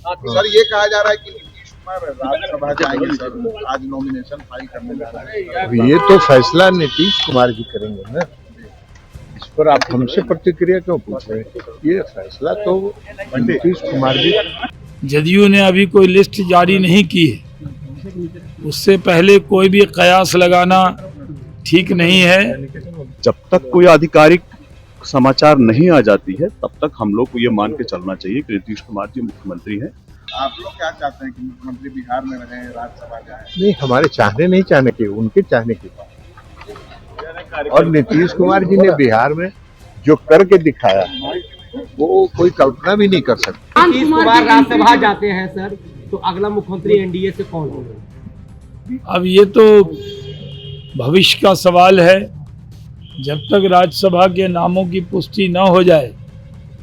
Sir ये कहा जा रहा है कि नीतीश कुमार राज्यसभा जाएंगे सर, आज नॉमिनेशन फाइल करने जा रहा है। अब ये तो फैसला नीतीश कुमार जी करेंगे ना, इस पर आप हमसे प्रतिक्रिया क्यों पूछ रहे हैं? ये फैसला तो नीतीश कुमार जी। जदयू ने अभी कोई लिस्ट जारी नहीं की है, उससे पहले कोई भी कयास लगाना ठीक नहीं है। जब तक कोई आधिकारिक समाचार नहीं आ जाती है तब तक हम लोग को ये मान के चलना चाहिए कि नीतीश कुमार जी मुख्यमंत्री हैं। आप लोग क्या चाहते हैं कि मुख्यमंत्री बिहार में रहे, राज्यसभा जाए? नहीं, हमारे चाहने नहीं चाहने के, उनके चाहने की बात। और नीतीश कुमार जी ने बिहार में जो करके दिखाया वो कोई कल्पना भी नहीं कर सकता। नीतीश कुमार राज्यसभा जाते हैं सर, तो अगला मुख्यमंत्री एनडीए से कौन होगा? अब ये तो भविष्य का सवाल है। जब तक राज्यसभा के नामों की पुष्टि न हो जाए,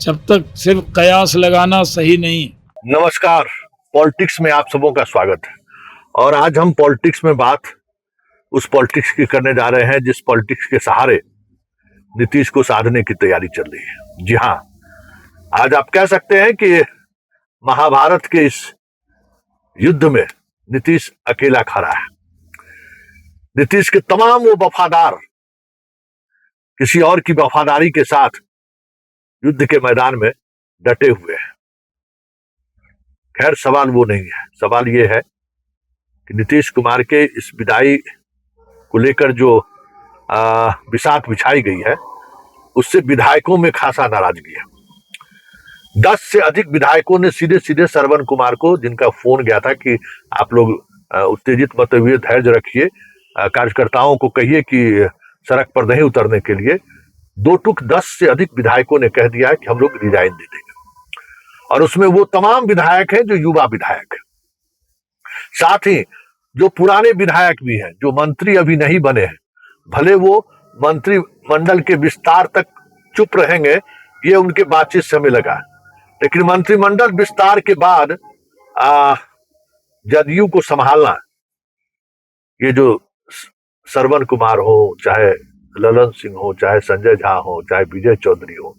जब तक सिर्फ कयास लगाना सही नहीं। नमस्कार, पॉलिटिक्स में आप सबों का स्वागत है। और आज हम पॉलिटिक्स में बात उस पॉलिटिक्स की करने जा रहे हैं जिस पॉलिटिक्स के सहारे नीतीश को साधने की तैयारी चल रही है। जी हाँ, आज आप कह सकते हैं कि महाभारत के इस युद्ध में नीतीश अकेला खड़ा है। नीतीश के तमाम वो वफादार किसी और की वफादारी के साथ युद्ध के मैदान में डटे हुए हैं। खैर, सवाल वो नहीं है। सवाल ये है कि नीतीश कुमार के इस विदाई को लेकर जो बिसात बिछाई गई है उससे विधायकों में खासा नाराजगी है। 10 से अधिक विधायकों ने सीधे सीधे श्रवण कुमार को, जिनका फोन गया था कि आप लोग उत्तेजित मत हुए, धैर्य रखिए, कार्यकर्ताओं को कहिए कि सड़क पर नहीं उतरने के लिए, 2 टूक 10 से अधिक विधायकों ने कह दिया है कि हम लोग रिजाइन दे देंगे। और उसमें वो तमाम विधायक हैं जो युवा विधायक हैं, साथ ही जो पुराने विधायक भी हैं, जो मंत्री अभी नहीं बने हैं। भले वो मंत्रिमंडल के विस्तार तक चुप रहेंगे, ये उनके बातचीत से हमें लगा, लेकिन मंत्रिमंडल विस्तार के बाद जदयू को संभालना, ये जो श्रवण कुमार हो, चाहे ललन सिंह हो, चाहे संजय झा हो, चाहे विजय चौधरी हो,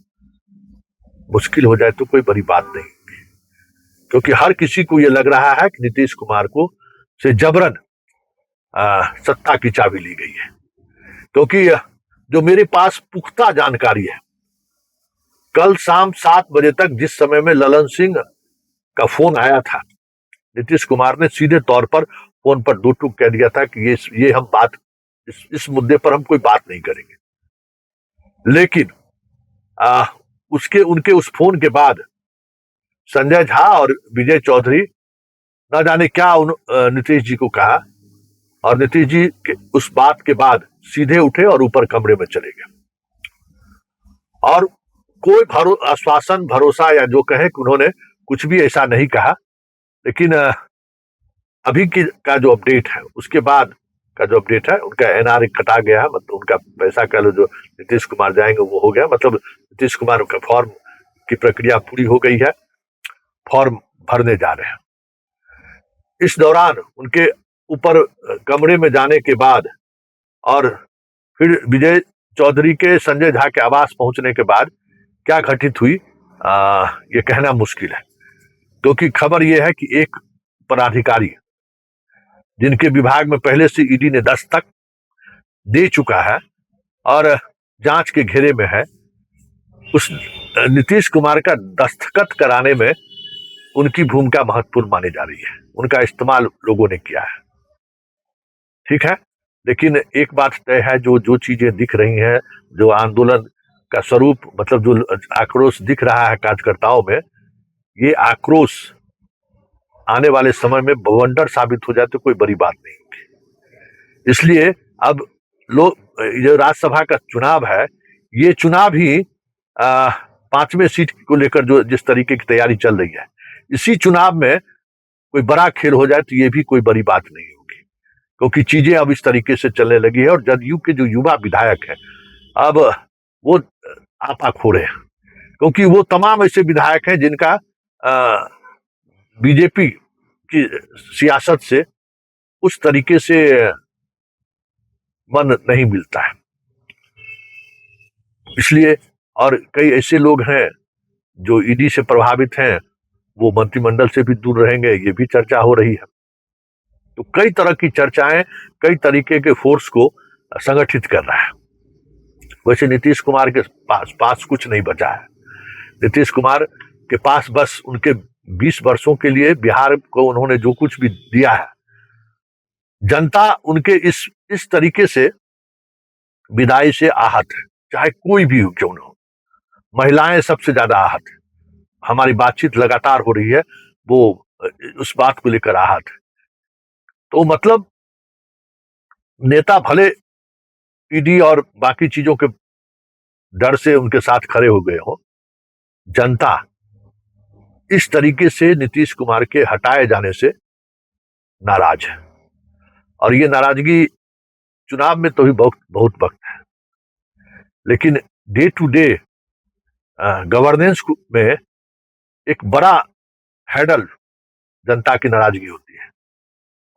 मुश्किल हो जाए तो कोई बड़ी बात नहीं, क्योंकि हर किसी को यह लग रहा है कि नीतीश कुमार को से जबरन सत्ता की चाबी ली गई है। क्योंकि जो मेरे पास पुख्ता जानकारी है, कल शाम 7 बजे तक जिस समय में ललन सिंह का फोन आया था, नीतीश कुमार ने सीधे तौर पर फोन पर 2 टूक कह दिया था कि ये हम बात इस मुद्दे पर हम कोई बात नहीं करेंगे। लेकिन उनके उस फोन के बाद संजय झा और विजय चौधरी न जाने क्या नीतीश जी को कहा, और नीतीश जी के उस बात के बाद सीधे उठे और ऊपर कमरे में चले गए। और कोई आश्वासन, भरोसा या जो कहे कि उन्होंने कुछ भी ऐसा नहीं कहा। लेकिन अभी का जो अपडेट है, उसके बाद का जो अपडेट है, उनका एनआरए कटा गया है, मतलब उनका पैसा कह लो जो नीतीश कुमार जाएंगे वो हो गया। मतलब नीतीश कुमार का फॉर्म की प्रक्रिया पूरी हो गई है, फॉर्म भरने जा रहे हैं। इस दौरान उनके ऊपर कमरे में जाने के बाद और फिर विजय चौधरी के, संजय झा के आवास पहुंचने के बाद क्या घटित हुई ये कहना मुश्किल है। क्योंकि खबर यह है कि एक पदाधिकारी जिनके विभाग में पहले से ईडी ने दस्तक दे चुका है और जांच के घेरे में है, उस नीतीश कुमार का दस्तखत कराने में उनकी भूमिका महत्वपूर्ण मानी जा रही है। उनका इस्तेमाल लोगों ने किया है, ठीक है। लेकिन एक बात तय है, जो चीजें दिख रही हैं, जो आंदोलन का स्वरूप, मतलब जो आक्रोश दिख रहा है कार्यकर्ताओं में, ये आक्रोश आने वाले समय में बवंडर साबित हो जाए तो कोई बड़ी बात नहीं होगी। इसलिए अब जो राज्यसभा का चुनाव है, ये चुनाव ही 5वें सीट को लेकर जो जिस तरीके की तैयारी चल रही है, इसी चुनाव में कोई बड़ा खेल हो जाए तो ये भी कोई बड़ी बात नहीं होगी, क्योंकि चीजें अब इस तरीके से चलने लगी है। और जदयू के जो युवा विधायक हैं, अब वो आपा खो रहे हैं, क्योंकि वो तमाम ऐसे विधायक हैं जिनका बीजेपी की सियासत से उस तरीके से मन नहीं मिलता है। इसलिए, और कई ऐसे लोग हैं जो ईडी से प्रभावित हैं, वो मंत्रिमंडल से भी दूर रहेंगे, ये भी चर्चा हो रही है। तो कई तरह की चर्चाएं कई तरीके के फोर्स को संगठित कर रहा है। वैसे नीतीश कुमार के पास कुछ नहीं बचा है। नीतीश कुमार के पास बस उनके 20 वर्षों के लिए बिहार को उन्होंने जो कुछ भी दिया है, जनता उनके इस तरीके से विदाई से आहत है, चाहे कोई भी हो क्यों न हो। महिलाएं सबसे ज्यादा आहत है। हमारी बातचीत लगातार हो रही है, वो उस बात को लेकर आहत है। तो मतलब नेता भले ईडी और बाकी चीजों के डर से उनके साथ खड़े हो गए हो, जनता इस तरीके से नीतीश कुमार के हटाए जाने से नाराज है। और ये नाराजगी चुनाव में तो भी बहुत वक्त है, लेकिन डे टू डे गवर्नेंस में एक बड़ा हैडल जनता की नाराजगी होती है।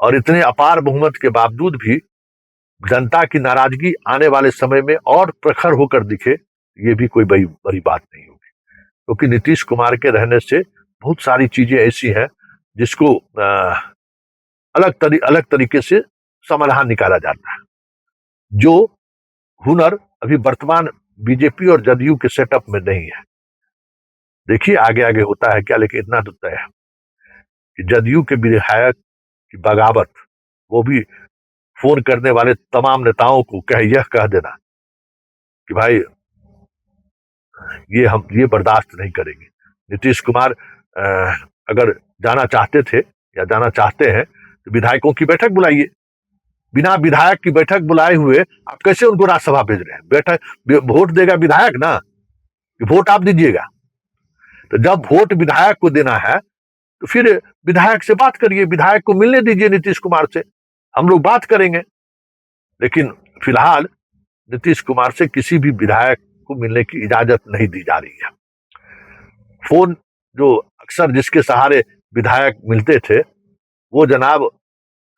और इतने अपार बहुमत के बावजूद भी जनता की नाराजगी आने वाले समय में और प्रखर होकर दिखे, ये भी कोई बड़ी बात नहीं होगी। क्योंकि नीतीश कुमार के रहने से बहुत सारी चीजें ऐसी हैं जिसको अलग तरीके से समाधान निकाला जाता है, जो हुनर अभी वर्तमान बीजेपी और जदयू के सेटअप में नहीं है। देखिए आगे आगे होता है क्या, लेकिन इतना तो तय है कि जदयू के विधायक की बगावत, वो भी फोन करने वाले तमाम नेताओं को यह कह देना कि भाई हम ये बर्दाश्त नहीं करेंगे। नीतीश कुमार अगर जाना चाहते थे या जाना चाहते हैं तो विधायकों की बैठक बुलाइए। बिना विधायक की बैठक बुलाए हुए आप कैसे उनको राज्यसभा भेज रहे हैं? बैठक वोट देगा विधायक ना, वोट आप दीजिएगा। तो जब वोट विधायक को देना है तो फिर विधायक से बात करिए, विधायक को मिलने दीजिए नीतीश कुमार से, हम लोग बात करेंगे। लेकिन फिलहाल नीतीश कुमार से किसी भी विधायक को मिलने की इजाजत नहीं दी जा रही है। फोन जो अक्सर जिसके सहारे विधायक मिलते थे, वो जनाब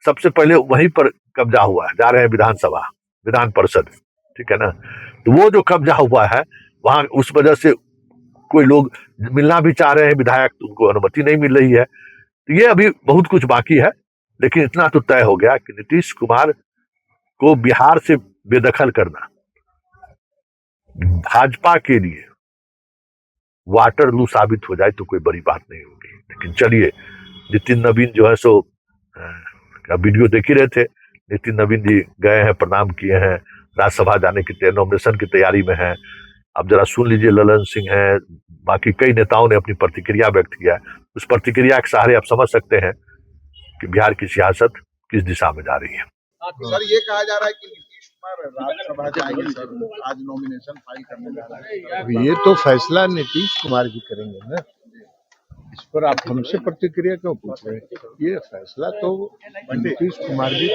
सबसे पहले वहीं पर कब्जा हुआ है, जा रहे हैं विधान परिषद, ठीक है ना। तो वो जो कब्जा हुआ है वहां, उस वजह से कोई लोग मिलना भी चाह रहे हैं विधायक, तो उनको अनुमति नहीं मिल रही है। तो ये अभी बहुत कुछ बाकी है, लेकिन इतना तो तय हो गया कि नीतीश कुमार को बिहार से बेदखल करना भाजपा के लिए वाटरलू साबित हो जाए तो कोई बड़ी बात नहीं होगी। लेकिन चलिए, नितिन नवीन जो है सो वीडियो देख ही रहे थे, नितिन नवीन जी गए हैं, प्रणाम किए हैं, राज्यसभा जाने की नॉमिनेशन की तैयारी में हैं। अब जरा सुन लीजिए, ललन सिंह हैं, बाकी कई नेताओं ने अपनी प्रतिक्रिया व्यक्त किया है। उस प्रतिक्रिया के सहारे आप समझ सकते हैं कि बिहार की सियासत किस दिशा में जा रही है। सर ये कहा जा रहा है कि नीतीश कुमार राज्यसभा जाएंगे सर, आज नॉमिनेशन फाइल करने जा रहे हैं। अब ये तो फैसला नीतीश कुमार जी करेंगे ना, इस पर आप हमसे प्रतिक्रिया क्यों पूछ रहे हैं? ये फैसला तो नीतीश कुमार जी,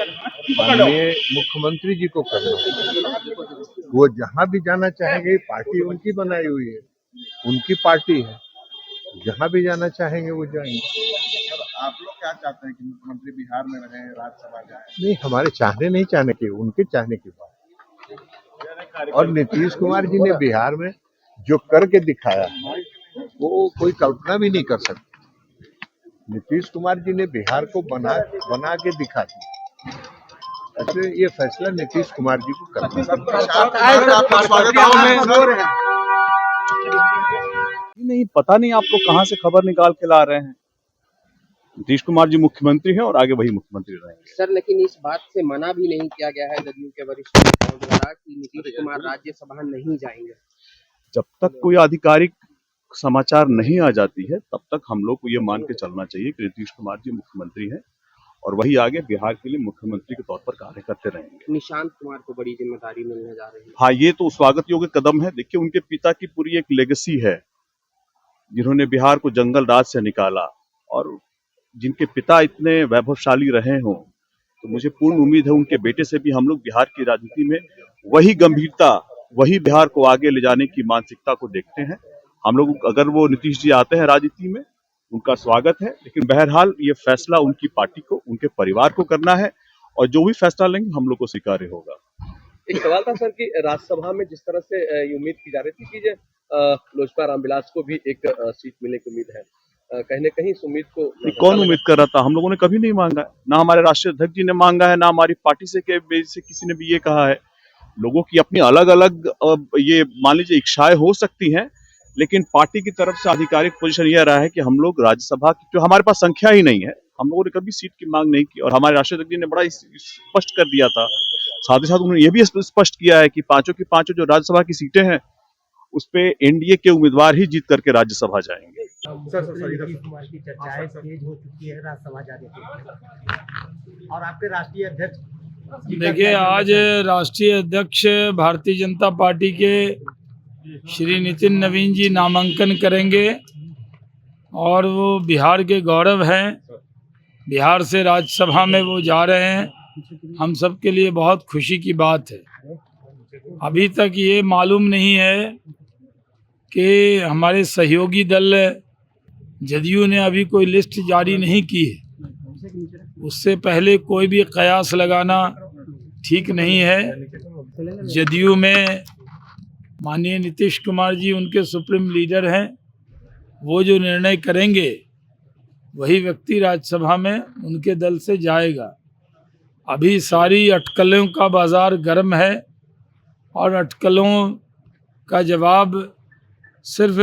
माननीय मुख्यमंत्री जी को करना है। वो जहां भी जाना चाहेंगे, पार्टी उनकी बनाई हुई है, उनकी पार्टी है, जहां भी जाना चाहेंगे वो जाएंगे। सर आप लोग क्या चाहते हैं कि मुख्यमंत्री बिहार में रहे, राज्यसभा जाए? नहीं, हमारे चाहने नहीं चाहने की, उनके चाहने की बात। और नीतीश कुमार जी ने बिहार में जो करके दिखाया है, वो कोई कल्पना भी नहीं कर सकती। नीतीश कुमार जी ने बिहार को बना के दिखा दिया। ऐसे ये फैसला नीतीश कुमार जी को करना नहीं, पता नहीं आप लोग कहां से खबर निकाल के ला रहे हैं। नीतीश कुमार जी मुख्यमंत्री हैं और आगे वही मुख्यमंत्री रहेंगे। सर लेकिन इस बात से मना भी नहीं किया गया है जदयू के वरिष्ठ नेताओं द्वारा कि नीतीश कुमार राज्यसभा नहीं जाएंगे। जब तक कोई आधिकारिक समाचार नहीं आ जाती है, तब तक हम लोग को ये मान के चलना चाहिए कि नीतीश कुमार जी मुख्यमंत्री हैं और वही आगे बिहार के लिए मुख्यमंत्री के तौर पर कार्य करते रहेंगे। निशांत कुमार को बड़ी जिम्मेदारी मिलने जा रही है। हाँ, ये तो स्वागत योग्य कदम है। देखिए, उनके पिता की पूरी एक लेगेसी है, जिन्होंने बिहार को जंगल राज से निकाला, और जिनके पिता इतने वैभवशाली रहे हों, तो मुझे पूर्ण उम्मीद है उनके बेटे से भी हम लोग बिहार की राजनीति में वही गंभीरता, वही बिहार को आगे ले जाने की मानसिकता को देखते हैं। हम लोग, अगर वो नीतीश जी आते हैं राजनीति में, उनका स्वागत है, लेकिन बहरहाल ये फैसला उनकी पार्टी को, उनके परिवार को करना है, और जो भी फैसला लेंगे हम लोग को स्वीकार्य होगा। एक सवाल था सर कि राज्यसभा में जिस तरह से ये उम्मीद की जा रही थी कि लोजपा रामविलास को भी एक सीट मिलने की उम्मीद है, कहीं न कहीं इस उम्मीद को कौन उम्मीद कर रहा था? हम लोगों ने कभी नहीं मांगा है। ना हमारे राष्ट्रीय अध्यक्ष जी ने मांगा है, ना हमारी पार्टी से किसी ने भी ये कहा है। लोगों की अपनी अलग अलग ये मान लीजिए इच्छाएं हो सकती हैं, लेकिन पार्टी की तरफ से आधिकारिक पोजीशन यह रहा है कि हम लोग राज्यसभा की, जो हमारे पास संख्या ही नहीं है, हम लोगों ने कभी सीट की मांग नहीं की। और हमारे राष्ट्रीय अध्यक्ष जी ने बड़ा स्पष्ट कर दिया था। साथ ही साथ उन्होंने ये भी स्पष्ट किया है कि पांचों की पांचों जो राज्यसभा की सीटें हैं, उस पे एनडीए के उम्मीदवार ही जीत करके राज्यसभा जाएंगे। नीतीश कुमार की चर्चाएं तेज हो चुकी है राज्यसभा जाने के, और आपके राष्ट्रीय अध्यक्ष देखिए, आज राष्ट्रीय अध्यक्ष भारतीय जनता पार्टी के श्री नितिन नवीन जी नामांकन करेंगे और वो बिहार के गौरव हैं। बिहार से राज्यसभा में वो जा रहे हैं, हम सब के लिए बहुत खुशी की बात है। अभी तक ये मालूम नहीं है कि हमारे सहयोगी दल जदयू ने अभी कोई लिस्ट जारी नहीं की है। उससे पहले कोई भी कयास लगाना ठीक नहीं है। जदयू में माननीय नीतीश कुमार जी उनके सुप्रीम लीडर हैं, वो जो निर्णय करेंगे वही व्यक्ति राज्यसभा में उनके दल से जाएगा। अभी सारी अटकलों का बाजार गर्म है और अटकलों का जवाब सिर्फ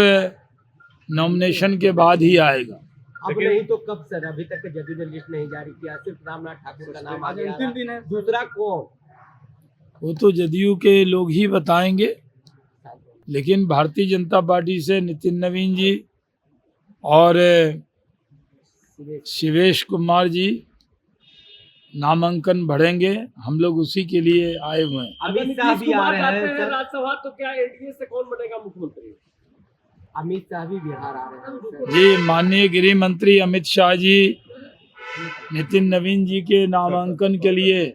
नॉमिनेशन के बाद ही आएगा। अब नहीं तो कब सर? अभी तक जदयू ने लिस्ट नहीं जारी किया, सिर्फ रामनाथ ठाकुर का नाम आ गया। अंतिम दिन है, दूसरा कौन? वो तो जदयू के लोग ही बताएंगे, लेकिन भारतीय जनता पार्टी से नितिन नवीन जी और शिवेश कुमार जी नामांकन बढ़ेंगे। हम लोग उसी के लिए आए हुए हैं। अमित शाह भी आ रहे हैं राज्यसभा, तो क्या एनडीए से कौन बनेगा मुख्यमंत्री? अमित शाह भी बिहार आ रहे हैं जी। माननीय गृह मंत्री अमित शाह जी नितिन नवीन जी के नामांकन के लिए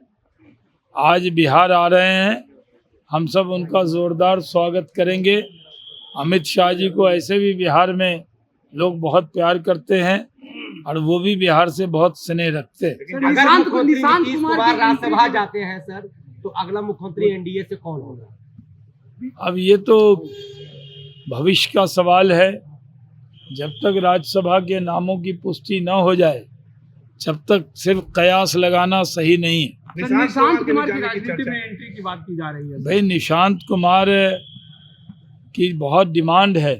आज बिहार आ रहे हैं। हम सब उनका जोरदार स्वागत करेंगे। अमित शाह जी को ऐसे भी बिहार में लोग बहुत प्यार करते हैं और वो भी बिहार से बहुत स्नेह रखते हैं। अगर मुख्यमंत्री नीतीश कुमार राज्यसभा जाते हैं सर, तो अगला मुख्यमंत्री एनडीए से कौन होगा? अब ये तो भविष्य का सवाल है। जब तक राज्यसभा के नामों की पुष्टि न हो जाए, जब तक सिर्फ कयास लगाना सही नहीं है। निशांत कुमार की राजनीति में एंट्री की बात की जा रही है। भाई, निशांत कुमार की बहुत डिमांड है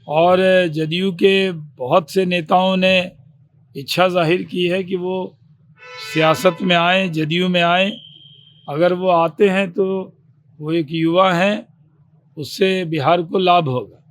और जदयू के बहुत से नेताओं ने इच्छा जाहिर की है कि वो सियासत में आए, जदयू में आए। अगर वो आते हैं तो वो एक युवा हैं, उससे बिहार को लाभ होगा।